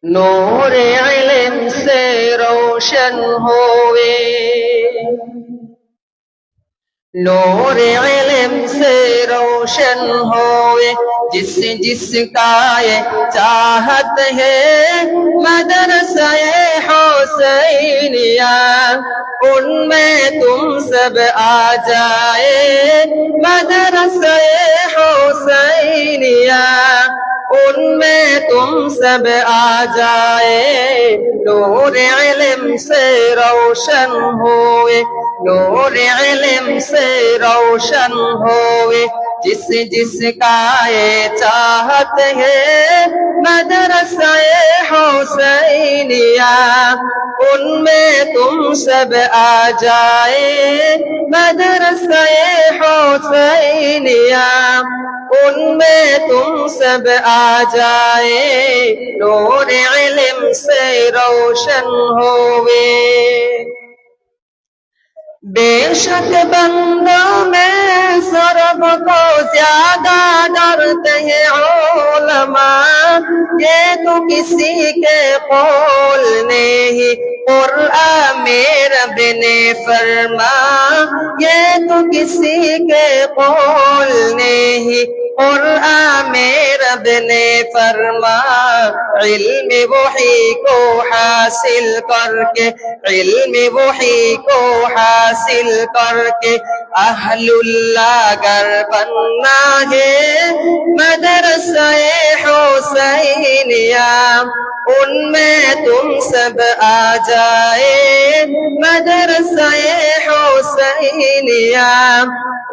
نور علم سے روشن ہوئے، نور علم سے روشن ہوئے، جس جس کا یہ چاہت ہے مدرسہ حسینیہ، ان میں تم سب آ جائے مدرسہ حسینیہ، ان میں تم سب آ جائے، نور علم سے روشن ہوئے، نور علم سے روشن ہوئے، جس جس کا یہ چاہت ہے مدرسہ حسینیہ، ان میں تم سب آ جائے مدرسہ حسینیہ، ان میں تم سب آ جائے، نور علم سے روشن ہوئے۔ بے شک بندوں میں سرب کو زیادہ ڈرتے ہیں علماء، یہ تو کسی کے قول نہیں قرآن میں رب نے فرما، یہ تو کسی کے قول نہیں قرآن میں رب نے فرما، علم وحی کو حاصل کر کے، علم وحی کو حاصل کر کے اہل اللہ گر بننا ہے مدرسہ حسینیہ، ان میں تم سب آ جائے مدرسہ حسینیہ،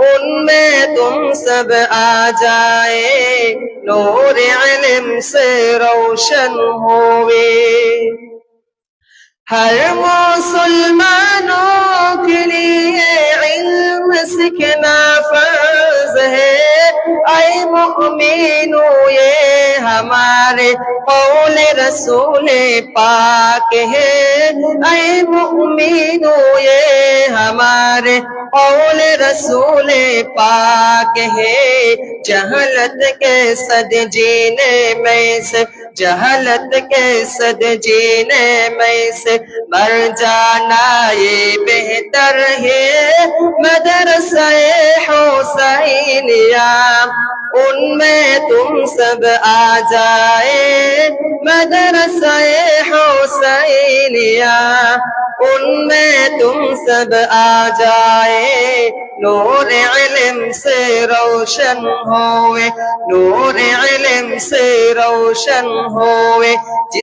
ان میں تم سب آ جائے، نور علم سے روشن ہوئے۔ ہر مسلمانوں کے لیے علم سیکھنا فرض ہے، اے مؤمنو یہ ہمارے قول رسول پاک ہے، اے مؤمنو یہ ہمارے قول رسول پاک ہے، جہالت کے صد جینے میں سے، جہالت کے صد جینے میں سے مر جانا یہ بہتر ہے مدرسہ حسینیہ، ان میں تم سب آ جائے مدرسہ حسینیہ، ان میں تم سب آ جائے، نور علم سے روشن ہوئے، نور علم سے روشن ہوئے۔